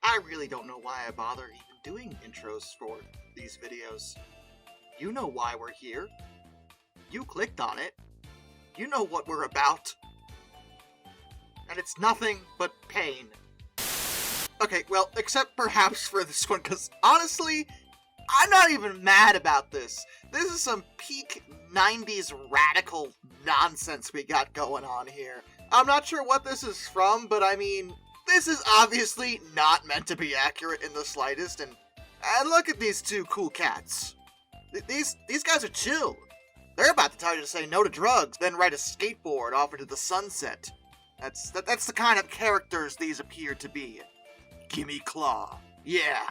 I really don't know why I bother even doing intros for these videos. You know why we're here. You clicked on it. You know what we're about. And it's nothing but pain. Okay, well, except perhaps for this one, because honestly, I'm not even mad about this. This is some peak 90s radical nonsense we got going on here. I'm not sure what this is from, but I mean, this is obviously not meant to be accurate in the slightest, and look at these two cool cats. These guys are chill. They're about to tell you to say no to drugs, then ride a skateboard off into the sunset. That's the kind of characters these appear to be. Gimme claw. Yeah.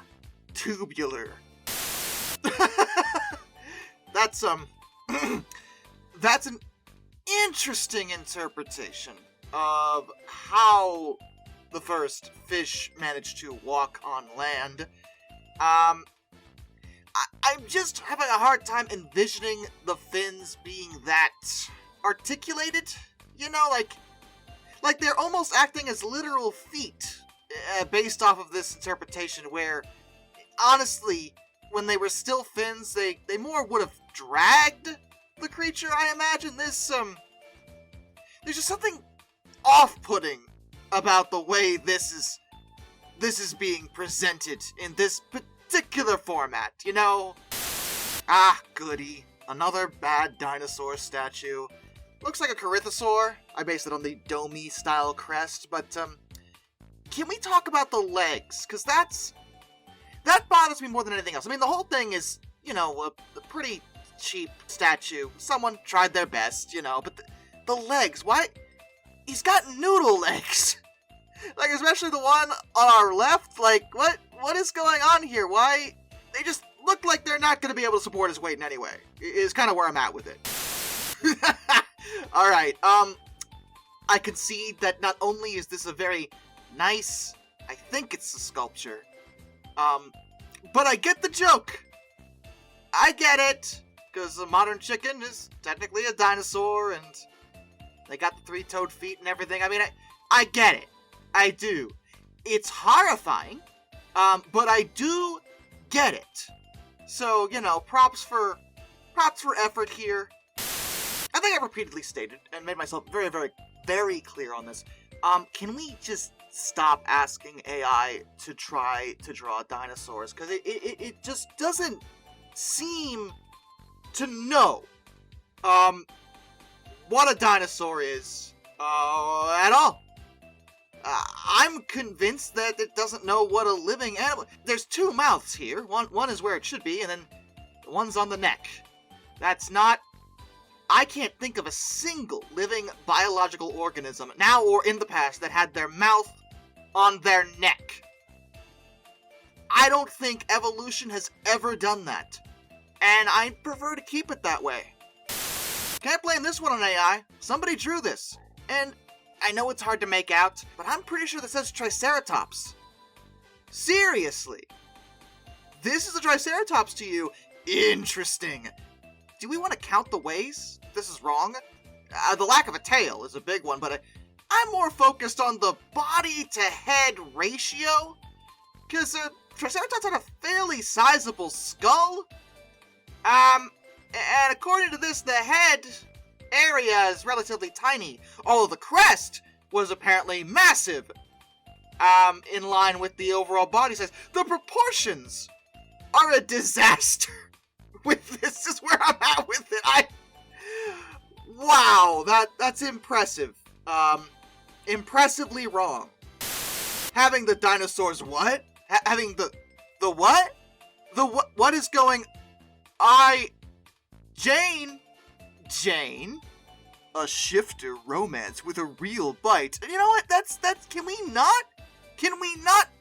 Tubular. That's an interesting interpretation of how the first fish managed to walk on land. I'm just having a hard time envisioning the fins being that articulated. You know, like they're almost acting as literal feet, based off of this interpretation where, honestly, when they were still fins, they more would have dragged the creature, I imagine. There's just something off-putting about the way this is being presented in this particular format, you know? Ah, goody. Another bad dinosaur statue. Looks like a Corythosaur. I based it on the Domi-style crest, but, can we talk about the legs? Because that bothers me more than anything else. I mean, the whole thing is, you know, a pretty cheap statue. Someone tried their best, you know, but the legs, why? He's got noodle legs. Like, especially the one on our left, like, what is going on here? Why? They just look like they're not going to be able to support his weight in any way, is kind of where I'm at with it. Alright, I concede that not only is this a very nice, I think it's a sculpture, but I get the joke. I get it, because a modern chicken is technically a dinosaur, and they got the three-toed feet and everything. I mean, I get it. I do. It's horrifying, but I do get it. So, you know, props for effort here. I think I've repeatedly stated and made myself very, very, very clear on this. Can we just stop asking AI to try to draw dinosaurs? Because it just doesn't seem to know what a dinosaur is at all. I'm convinced that it doesn't know what a living animal... There's two mouths here. One is where it should be, and then one's on the neck. That's not... I can't think of a single living biological organism, now or in the past, that had their mouth on their neck. I don't think evolution has ever done that. And I prefer to keep it that way. Can't blame this one on AI. Somebody drew this. And I know it's hard to make out, but I'm pretty sure this says Triceratops. Seriously. This is a Triceratops to you? Interesting. Do we want to count the ways? This is wrong. The lack of a tail is a big one, but I'm more focused on the body-to-head ratio. Because Triceratops had a fairly sizable skull. And according to this, the head area is relatively tiny, although the crest was apparently massive, in line with the overall body size. The proportions are a disaster. With this is where I'm at with it. Wow, that's impressive. Impressively wrong. Having the dinosaurs what? Having the what? The what is going... Jane? A shifter romance with a real bite. You know what? That's, can we not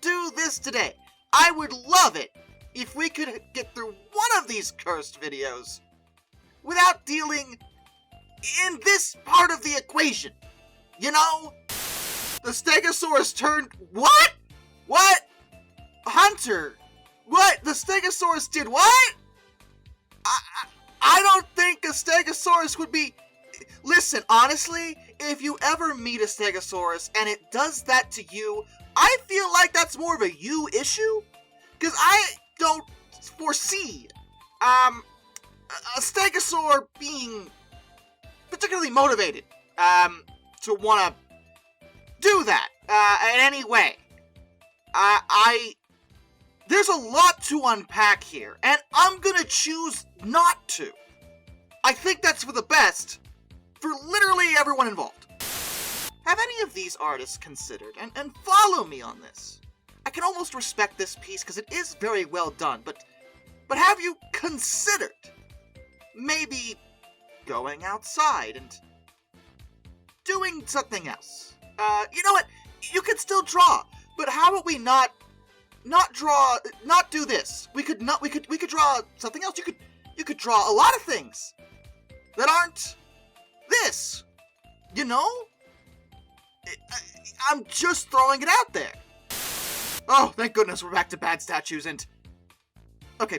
do this today? I would love it if we could get through one of these cursed videos without dealing in this part of the equation. You know? The Stegosaurus turned... What? What? Hunter? What? The Stegosaurus did what? I don't think a Stegosaurus would be... Listen, honestly, if you ever meet a Stegosaurus and it does that to you, I feel like that's more of a you issue, because I don't foresee a stegosaur being particularly motivated to want to do that in any way. There's a lot to unpack here, and I'm gonna choose not to. I think that's for the best for literally everyone involved. Have any of these artists considered, and follow me on this, I can almost respect this piece because it is very well done, but have you considered maybe going outside and doing something else? You know what? You could still draw, but how about we not do this? We could draw something else. You could draw a lot of things that aren't this. You know? I'm just throwing it out there. Oh, thank goodness we're back to bad statues and... Okay.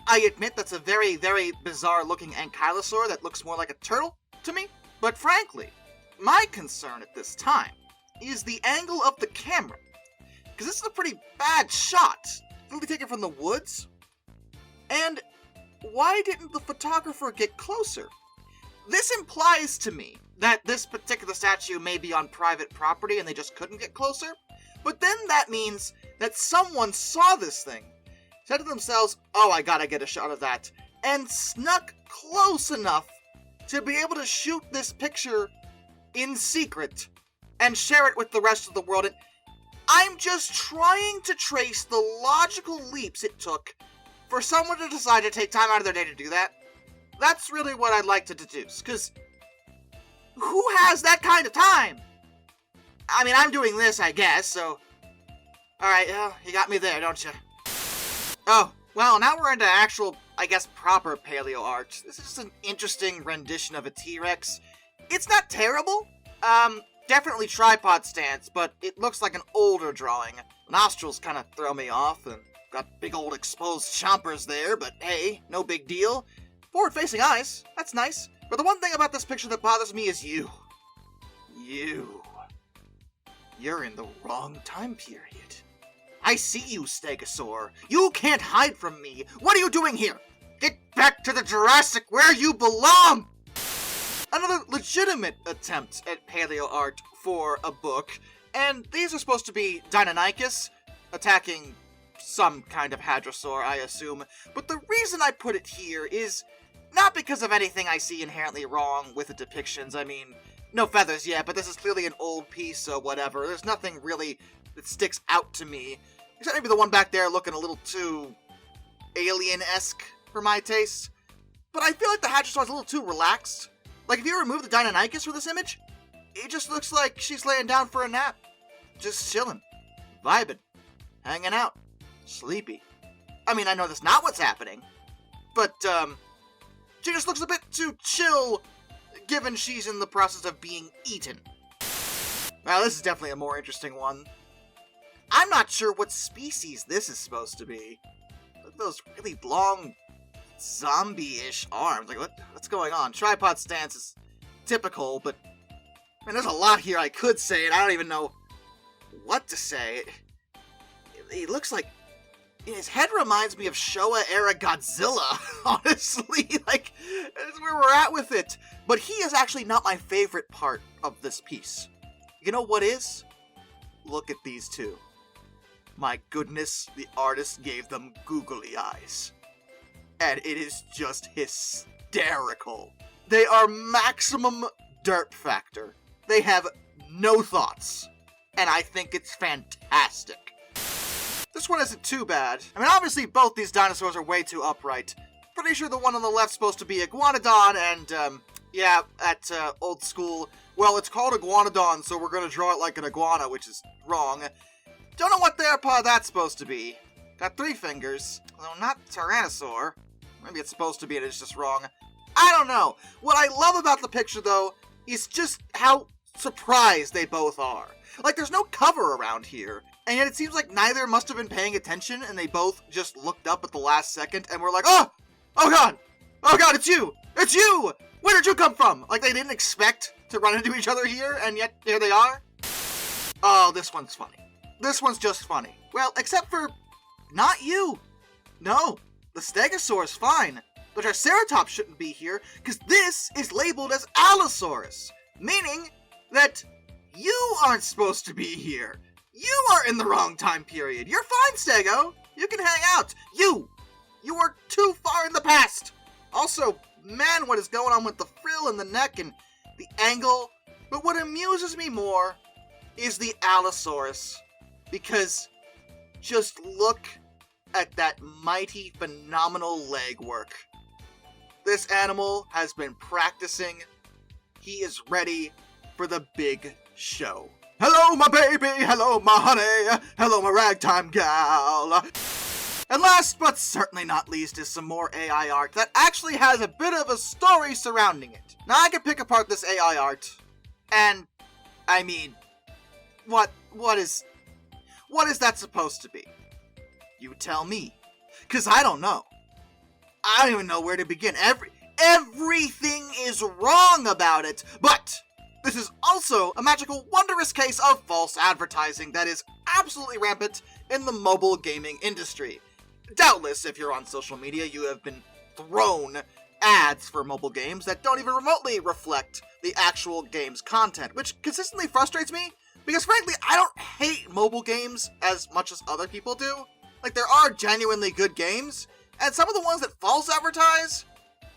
I admit that's a very, very bizarre looking ankylosaur that looks more like a turtle to me. But frankly, my concern at this time is the angle of the camera. Because this is a pretty bad shot. It'll be taken from the woods. And why didn't the photographer get closer? This implies to me that this particular statue may be on private property and they just couldn't get closer. But then that means that someone saw this thing, said to themselves, oh, I gotta get a shot of that, and snuck close enough to be able to shoot this picture in secret and share it with the rest of the world. And I'm just trying to trace the logical leaps it took for someone to decide to take time out of their day to do that. That's really what I'd like to deduce, because who has that kind of time? I mean, I'm doing this, I guess, so... Alright, you got me there, don't you? Oh, well, now we're into actual, I guess, proper paleo art. This is just an interesting rendition of a T-Rex. It's not terrible. Definitely tripod stance, but it looks like an older drawing. Nostrils kind of throw me off, and got big old exposed chompers there, but hey, no big deal. Forward-facing eyes, that's nice. But the one thing about this picture that bothers me is you. You're in the wrong time period. I see you, Stegosaur. You can't hide from me. What are you doing here? Get back to the Jurassic where you belong! Another legitimate attempt at paleo art for a book, and these are supposed to be Deinonychus attacking some kind of hadrosaur, I assume. But the reason I put it here is not because of anything I see inherently wrong with the depictions. I mean, no feathers yet, but this is clearly an old piece, so whatever. There's nothing really that sticks out to me, except maybe the one back there looking a little too alien-esque for my taste. But I feel like the hadrosaur is a little too relaxed. Like, if you remove the Deinonychus from this image, it just looks like she's laying down for a nap. Just chilling, vibing, hanging out, sleepy. I mean, I know that's not what's happening, but, she just looks a bit too chill, given she's in the process of being eaten. Well, this is definitely a more interesting one. I'm not sure what species this is supposed to be. Look at those really long, zombie-ish arms. Like, what's going on? Tripod stance is typical, but man, there's a lot here I could say, and I don't even know what to say. He looks like... His head reminds me of Showa-era Godzilla, honestly. Like, that's where we're at with it. But he is actually not my favorite part of this piece. You know what is? Look at these two. My goodness, the artist gave them googly eyes. And it is just hysterical. They are maximum derp factor. They have no thoughts. And I think it's fantastic. This one isn't too bad. I mean, obviously both these dinosaurs are way too upright. Pretty sure the one on the left's supposed to be Iguanodon, and, yeah, at, old school, well, it's called Iguanodon, so we're gonna draw it like an iguana, which is wrong. Don't know what theropod that's supposed to be. Got 3 fingers, though not Tyrannosaur. Maybe it's supposed to be and it's just wrong. I don't know. What I love about the picture, though, is just how surprised they both are. Like, there's no cover around here, and yet it seems like neither must have been paying attention, and they both just looked up at the last second, and were like, oh god, it's you, where did you come from? Like, they didn't expect to run into each other here, and yet here they are. Oh, this one's funny. This one's just funny. Well, except for not you. No, the Stegosaur's fine. The Triceratops shouldn't be here, because this is labeled as Allosaurus, meaning that you aren't supposed to be here. You are in the wrong time period. You're fine, Stego. You can hang out. You are too far in the past. Also, man, what is going on with the frill in the neck and the angle? But what amuses me more is the Allosaurus, because just look at that mighty, phenomenal leg work. This animal has been practicing. He is ready for the big show. Hello, my baby. Hello, my honey. Hello, my ragtime gal. And last but certainly not least is some more AI art that actually has a bit of a story surrounding it. Now, I can pick apart this AI art, and, I mean, what is that supposed to be? You tell me, because I don't know. I don't even know where to begin. Everything is wrong about it, but this is also a magical, wondrous case of false advertising that is absolutely rampant in the mobile gaming industry. Doubtless, if you're on social media, you have been thrown ads for mobile games that don't even remotely reflect the actual game's content, which consistently frustrates me, because frankly, I don't hate mobile games as much as other people do. Like, there are genuinely good games, and some of the ones that false advertise,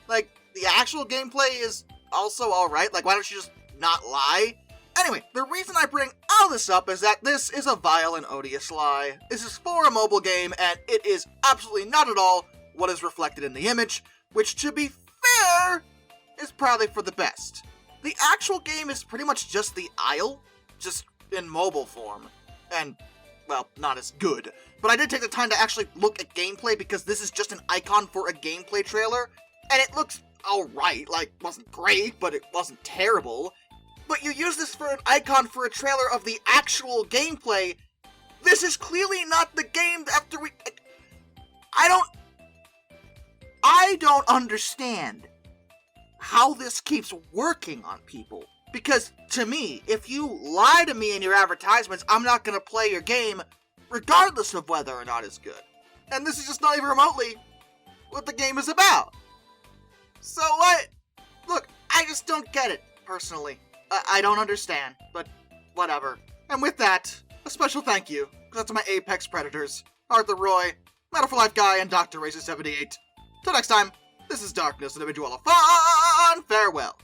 like, the actual gameplay is also alright. Like, why don't you just not lie? Anyway, the reason I bring all this up is that this is a vile and odious lie. This is for a mobile game, and it is absolutely not at all what is reflected in the image, which, to be fair, is probably for the best. The actual game is pretty much just the Isle, just in mobile form, and, well, not as good. But I did take the time to actually look at gameplay, because this is just an icon for a gameplay trailer, and it looks alright. Like, wasn't great, but it wasn't terrible. But you use this for an icon for a trailer of the actual gameplay. This is clearly not the game after we... I don't understand how this keeps working on people. Because, to me, if you lie to me in your advertisements, I'm not going to play your game, regardless of whether or not it's good. And this is just not even remotely what the game is about. So what? Look, I just don't get it, personally. I don't understand, but whatever. And with that, a special thank you goes out to my apex predators, Arthur Roy, Matter for Life Guy, and Dr. Racer78. Till next time, this is Darkness, and I bid you all a fun farewell.